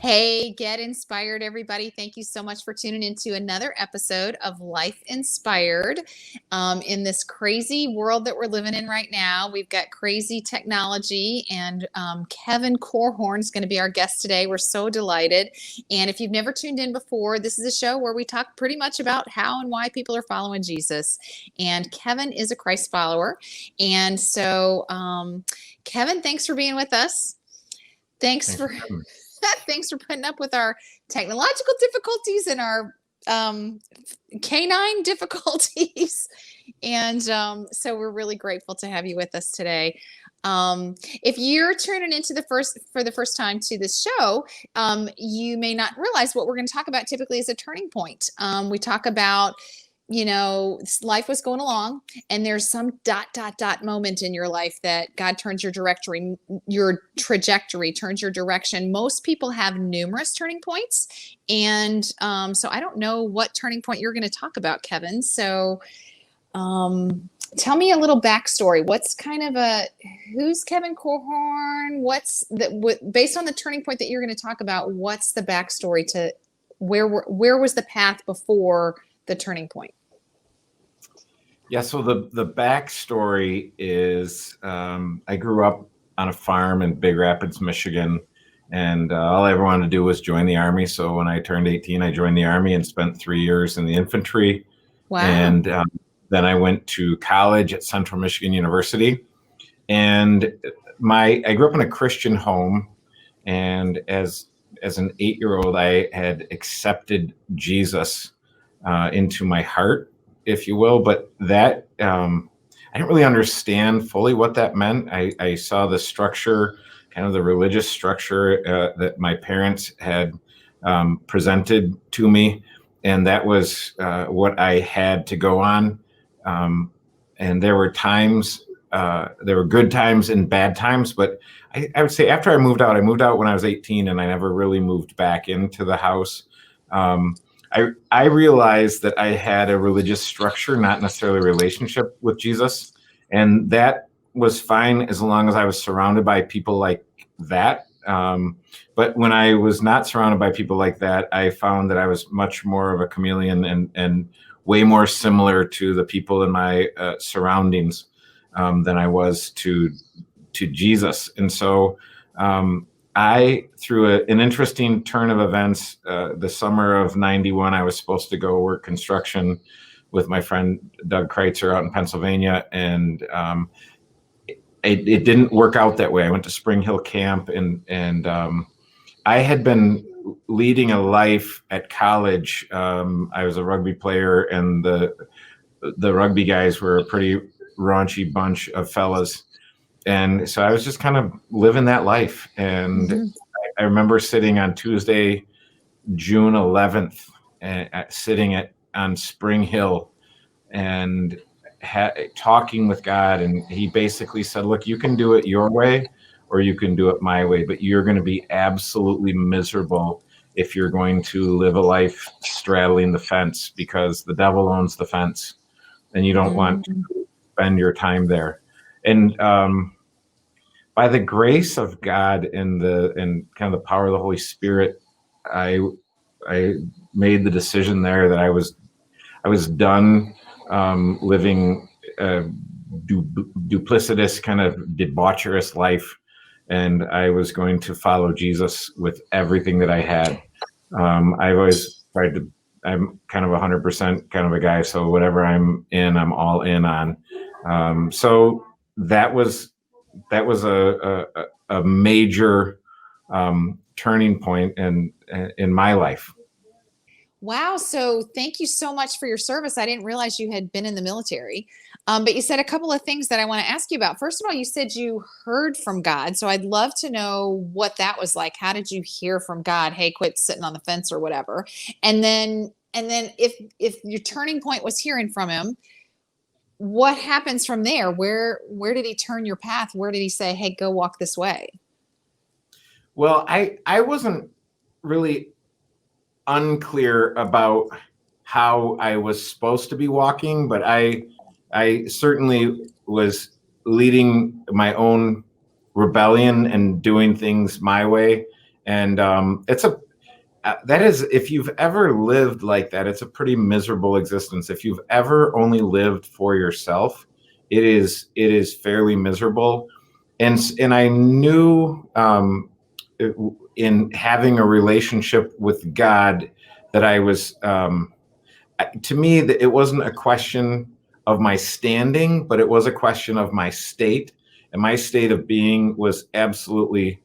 Hey, get inspired, everybody. Thank you so much for tuning into another episode of Life Inspired. In this crazy world that we're living in right now, we've got crazy technology, and Kevin Korhorn is going to be our guest today. We're so delighted. And if you've never tuned in before, this is a show where we talk pretty much about how and why people are following Jesus. And Kevin is a Christ follower. And so, Kevin, thanks for being with us. Thanks for putting up with our technological difficulties and our canine difficulties. And so we're really grateful to have you with us today. If you're tuning into for the first time to this show, you may not realize what we're going to talk about typically is a turning point. We talk about, life was going along and there's some ... moment in your life that God turns your trajectory, turns your direction. Most people have numerous turning points. And so I don't know what turning point you're going to talk about, Kevin. So tell me a little backstory. Who's Kevin Korhorn? Based on the turning point that you're going to talk about, what's the backstory to where was the path before the turning point? Yeah, so the backstory is I grew up on a farm in Big Rapids, Michigan, and all I ever wanted to do was join the Army. So when I turned 18, I joined the Army and spent 3 years in the infantry. Wow. And then I went to college at Central Michigan University. And I grew up in a Christian home, and as an 8-year-old, I had accepted Jesus into my heart, if you will, but that I didn't really understand fully what that meant. I saw the structure, kind of the religious structure that my parents had presented to me, and that was what I had to go on. And there were times, there were good times and bad times, but I would say after I moved out when I was 18, and I never really moved back into the house. I realized that I had a religious structure, not necessarily a relationship with Jesus. And that was fine as long as I was surrounded by people like that. But when I was not surrounded by people like that, I found that I was much more of a chameleon and way more similar to the people in my surroundings than I was to Jesus. And so through an interesting turn of events, the summer of '91, I was supposed to go work construction with my friend Doug Kreitzer out in Pennsylvania, and it didn't work out that way. I went to Spring Hill Camp, and I had been leading a life at college. I was a rugby player, and the rugby guys were a pretty raunchy bunch of fellas. And so I was just kind of living that life. And I remember sitting on Tuesday, June 11th, sitting on Spring Hill and talking with God. And he basically said, look, you can do it your way or you can do it my way, but you're going to be absolutely miserable if you're going to live a life straddling the fence, because the devil owns the fence and you don't want to spend your time there. And by the grace of God and kind of the power of the Holy Spirit, I made the decision there that I was done living a duplicitous, kind of debaucherous life, and I was going to follow Jesus with everything that I had. I've always tried to. I'm kind of 100% kind of a guy, so whatever I'm all in on. So that was a major turning point in my life. Wow. So thank you so much for your service. I didn't realize you had been in the military, but you said a couple of things that I want to ask you about. First of all, you said you heard from God. So I'd love to know what that was like. How did you hear from God? Hey, quit sitting on the fence or whatever. And then if your turning point was hearing from him, what happens from there? Where did he turn your path? Where did he say, hey, go walk this way? Well, I wasn't really unclear about how I was supposed to be walking, but I certainly was leading my own rebellion and doing things my way. And that is, if you've ever lived like that, it's a pretty miserable existence. If you've ever only lived for yourself, it is fairly miserable. And I knew in having a relationship with God that I was, to me, that it wasn't a question of my standing, but it was a question of my state. And my state of being was absolutely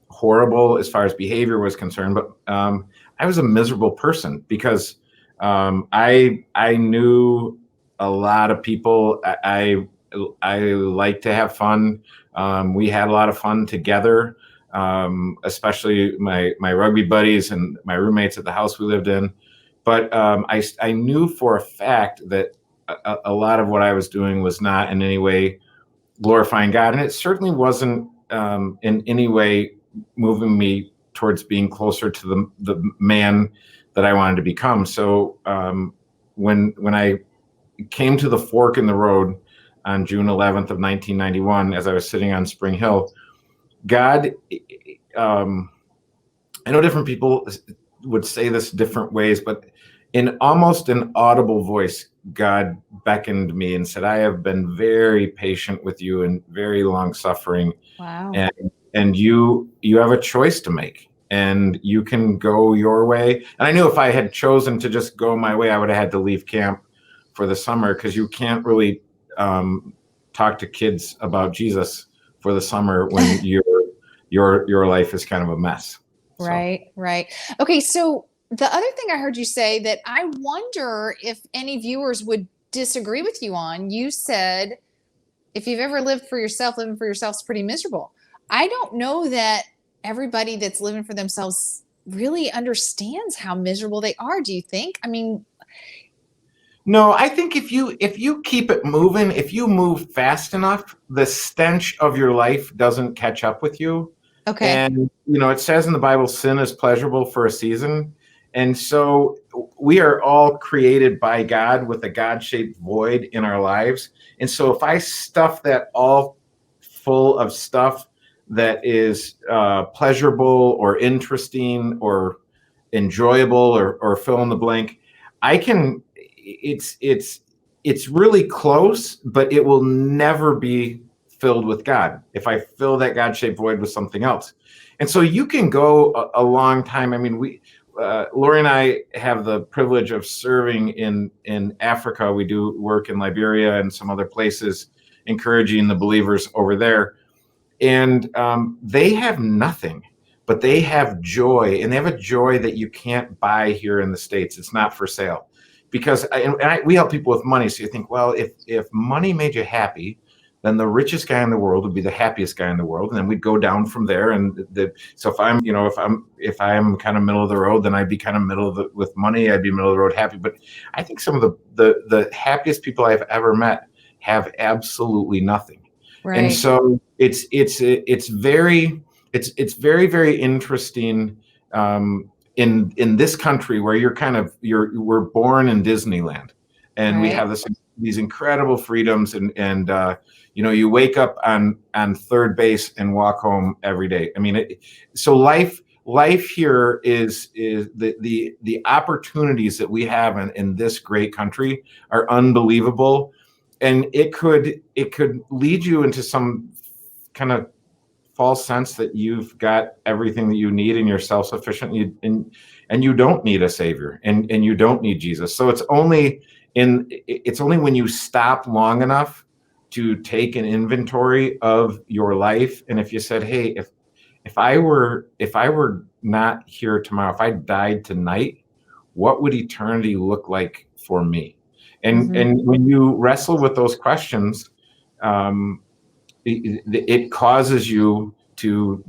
horrible as far as behavior was concerned. But I was a miserable person because I knew a lot of people. I like to have fun. We had a lot of fun together, especially my rugby buddies and my roommates at the house we lived in. But I knew for a fact that a lot of what I was doing was not in any way glorifying God, and it certainly wasn't in any way moving me towards being closer to the man that I wanted to become. So when I came to the fork in the road on June 11th of 1991, as I was sitting on Spring Hill, God, I know different people would say this different ways, but in almost an audible voice, God beckoned me and said, I have been very patient with you and very long suffering. Wow. And you have a choice to make, and you can go your way. And I knew if I had chosen to just go my way, I would have had to leave camp for the summer, because you can't really talk to kids about Jesus for the summer when your life is kind of a mess. Right, right. Okay, so the other thing I heard you say that I wonder if any viewers would disagree with you on, you said, if you've ever lived for yourself, living for yourself is pretty miserable. I don't know that everybody that's living for themselves really understands how miserable they are. Do you think? I mean, no, I think if you keep it moving, if you move fast enough, the stench of your life doesn't catch up with you. okay. And it says in the Bible, sin is pleasurable for a season. And so we are all created by God with a God-shaped void in our lives. And so if I stuff that all full of stuff that is pleasurable or interesting or enjoyable or fill in the blank, I can, it's really close, but it will never be filled with God if I fill that God-shaped void with something else. And so you can go a long time. I mean, Lori and I have the privilege of serving in Africa. We do work in Liberia and some other places, encouraging the believers over there. And they have nothing, but they have joy, and they have a joy that you can't buy here in the States. It's not for sale. Because we help people with money. So you think, well, if money made you happy, then the richest guy in the world would be the happiest guy in the world, and then we'd go down from there. And so if I'm kind of middle of the road, then I'd be kind of with money. I'd be middle of the road happy. But I think some of the happiest people I've ever met have absolutely nothing. Right. And so it's very, very interesting. In this country where we're born in Disneyland, and we have these incredible freedoms, and you wake up on third base and walk home every day. I mean, so life here is the opportunities that we have in this great country are unbelievable, and it could lead you into some kind of false sense that you've got everything that you need and you're self-sufficient, and you don't need a savior, and you don't need Jesus. So it's only when you stop long enough to take an inventory of your life, and if you said, hey, if I were not here tomorrow, if I died tonight, what would eternity look like for me? And when you wrestle with those questions, it causes you to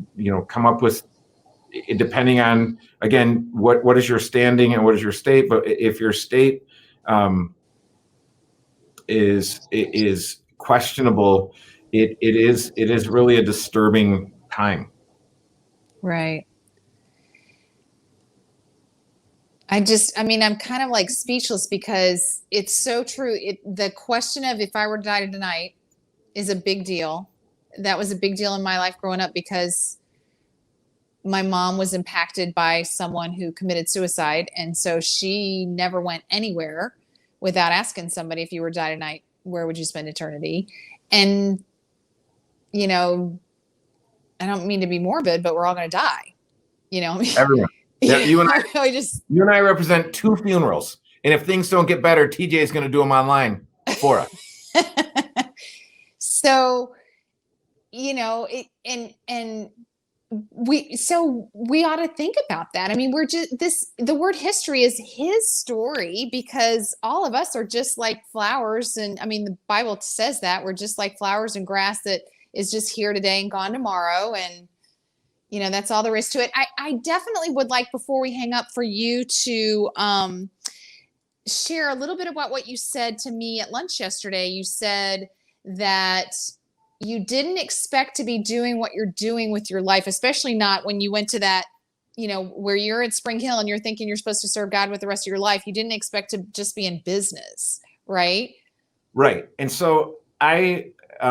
come up with, depending on, again, what is your standing and what is your state. But if your state is questionable, it is really a disturbing time. Right. I'm kind of like speechless, because it's so true. The question of if I were to die tonight is a big deal. That was a big deal in my life growing up, because my mom was impacted by someone who committed suicide. And so she never went anywhere without asking somebody, if you were to die tonight, where would you spend eternity? And, you know, I don't mean to be morbid, but we're all going to die, you know? Everyone. Yeah, you and you and I represent 2 funerals. And if things don't get better, TJ is going to do them online for us. So, you know, we ought to think about that. I mean, the word history is his story, because all of us are just like flowers. And I mean, the Bible says that we're just like flowers and grass that is just here today and gone tomorrow. And, you know, that's all there is to it. I definitely would like, before we hang up, for you to share a little bit about what you said to me at lunch yesterday. You said that you didn't expect to be doing what you're doing with your life, especially not when you went to that, you know, where you're at Spring Hill and you're thinking you're supposed to serve God with the rest of your life. You didn't expect to just be in business, right? Right. And so I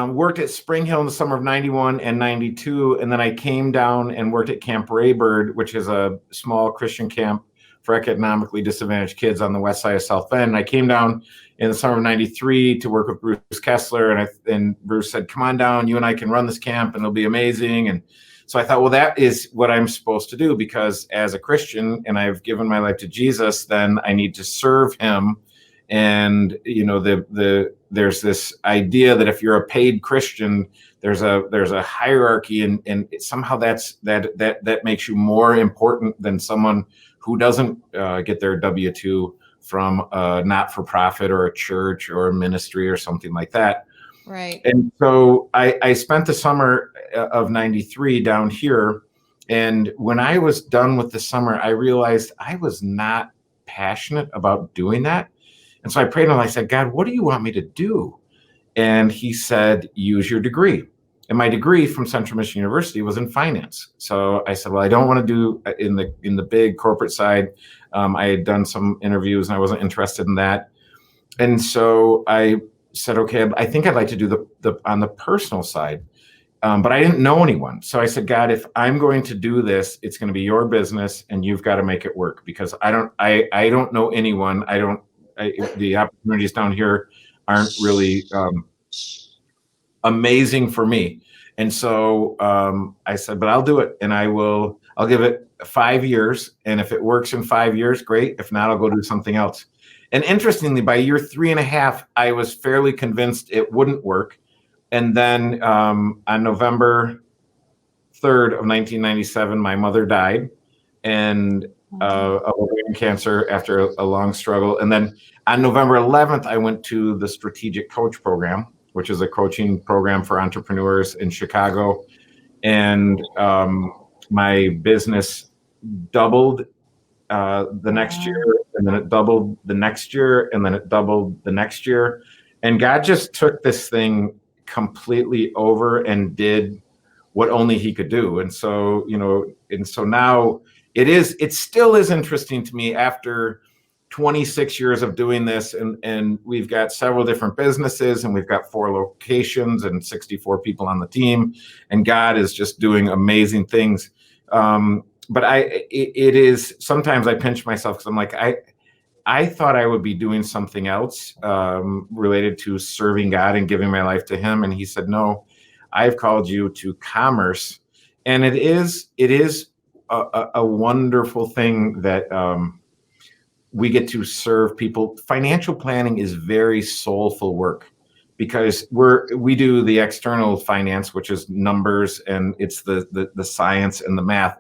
worked at Spring Hill in the summer of 91 and 92. And then I came down and worked at Camp Raybird, which is a small Christian camp for economically disadvantaged kids on the west side of South Bend. And I came down in the summer of 93 to work with Bruce Kessler. And Bruce said, come on down, you and I can run this camp and it'll be amazing. And so I thought, well, that is what I'm supposed to do, because as a Christian and I've given my life to Jesus, then I need to serve him. And, you know, there's this idea that if you're a paid Christian, there's a hierarchy, and somehow that makes you more important than someone who doesn't get their W-2 from a not-for-profit or a church or a ministry or something like that. Right. And so I spent the summer of 93 down here. And when I was done with the summer, I realized I was not passionate about doing that. And so I prayed and I said, God, what do you want me to do? And he said, use your degree. And my degree from Central Michigan University was in finance. So I said, well, I don't want to do in the big corporate side. I had done some interviews and I wasn't interested in that. And so I said, okay, I think I'd like to do the on the personal side. But I didn't know anyone. So I said, God, if I'm going to do this, it's going to be your business and you've got to make it work, because I don't know anyone. The opportunities down here aren't really amazing for me. And so I said, but I'll do it, and I'll give it 5 years. And if it works in 5 years, great. If not, I'll go do something else. And interestingly, by year 3.5, I was fairly convinced it wouldn't work. And then on November 3rd of 1997, my mother died, and of ovarian cancer after a long struggle. And then on November 11th, I went to the Strategic Coach Program, which is a coaching program for entrepreneurs in Chicago. And my business doubled the next year, and then it doubled the next year, and then it doubled the next year. And God just took this thing completely over and did what only he could do. And so, you know, and so now it still is interesting to me after 26 years of doing this, and we've got several different businesses, and we've got 4 locations and 64 people on the team, and God is just doing amazing things. But it is, sometimes I pinch myself because I'm like, I thought I would be doing something else related to serving God and giving my life to him. And he said, no, I've called you to commerce. And it is a wonderful thing that we get to serve people. Financial planning is very soulful work, because we do the external finance, which is numbers, and it's the science and the math.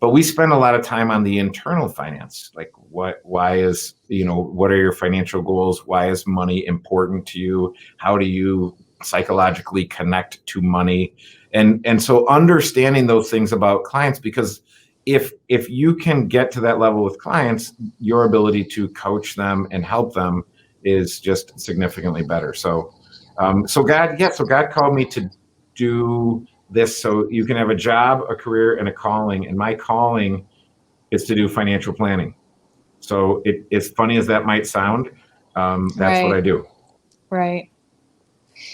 But we spend a lot of time on the internal finance, like what are your financial goals? Why is money important to you? How do you psychologically connect to money? And so understanding those things about clients, because if you can get to that level with clients, your ability to coach them and help them is just significantly better. So God called me to do this so you can have a job, a career, and a calling. And my calling is to do financial planning. So as funny as that might sound, that's what I do. Right.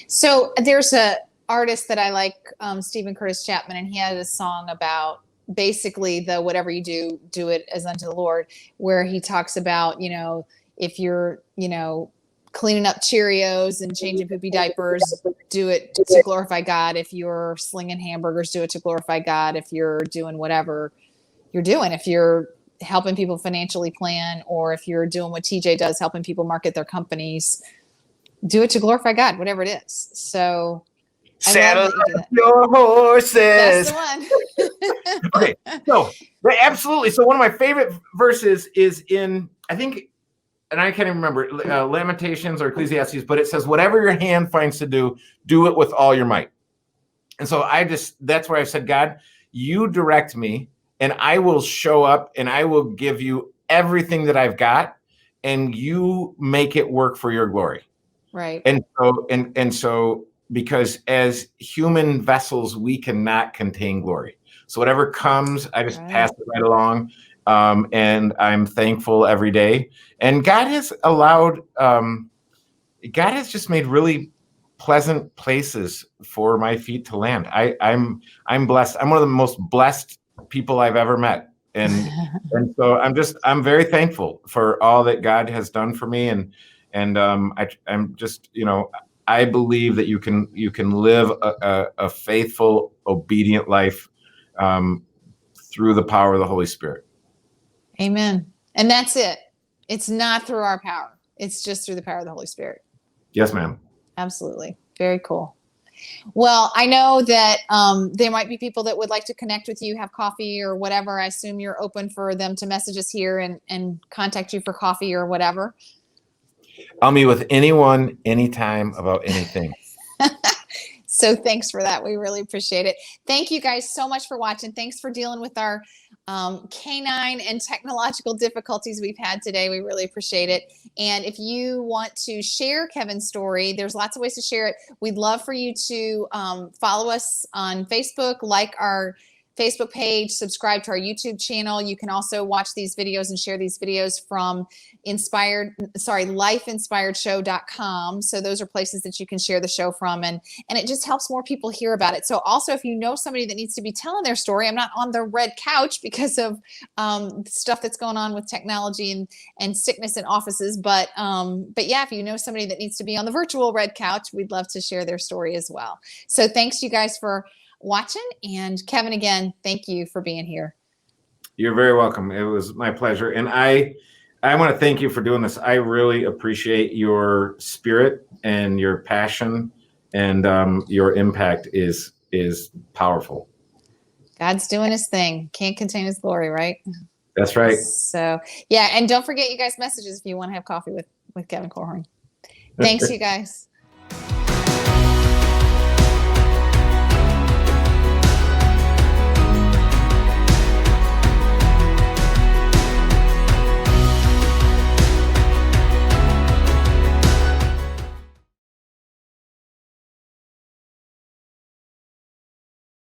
So there's a artist that I like, Stephen Curtis Chapman, and he had a song about basically the whatever you do, do it as unto the Lord, where he talks about, if you're, cleaning up Cheerios and changing poopy diapers, do it to glorify God. If you're slinging hamburgers, do it to glorify God. If you're doing whatever you're doing, if you're helping people financially plan, or if you're doing what TJ does, helping people market their companies, do it to glorify God, whatever it is. So Saddle up your horses. That's the one. Okay, so absolutely. So one of my favorite verses is in, I think, and I can't even remember, Lamentations or Ecclesiastes, but it says, whatever your hand finds to do it with all your might. And so that's where I said, God, you direct me, and I will show up and I will give you everything that I've got, and you make it work for your glory. Right. And so because as human vessels, we cannot contain glory. So whatever comes, I just pass it right along. And I'm thankful every day. And God has allowed, God has just made really pleasant places for my feet to land. I'm blessed. I'm one of the most blessed people I've ever met. And so I'm very thankful for all that God has done for me. And I'm just, I believe that you can live a faithful, obedient life through the power of the Holy Spirit. Amen. And that's it. It's not through our power. It's just through the power of the Holy Spirit. Yes, ma'am. Absolutely. Very cool. Well, I know that there might be people that would like to connect with you, have coffee or whatever. I assume you're open for them to message us here and contact you for coffee or whatever. I'll meet with anyone, anytime, about anything. So thanks for that. We really appreciate it. Thank you guys so much for watching. Thanks for dealing with our canine and technological difficulties we've had today. We really appreciate it. And if you want to share Kevin's story, there's lots of ways to share it. We'd love for you to follow us on Facebook, like our Facebook page, subscribe to our YouTube channel. You can also watch these videos and share these videos from lifeinspiredshow.com. So those are places that you can share the show from, and it just helps more people hear about it. So also, if you know somebody that needs to be telling their story, I'm not on the red couch because of stuff that's going on with technology and sickness in offices, but yeah, if you know somebody that needs to be on the virtual red couch, we'd love to share their story as well. So thanks you guys for watching, and Kevin, again, thank you for being here. You're very welcome. It was my pleasure. And I want to thank you for doing this. I really appreciate your spirit and your passion, and your impact is powerful. God's doing his thing. Can't contain his glory, right? That's right. So yeah, and don't forget, you guys, messages if you want to have coffee with Kevin Korhorn. Thanks, you guys.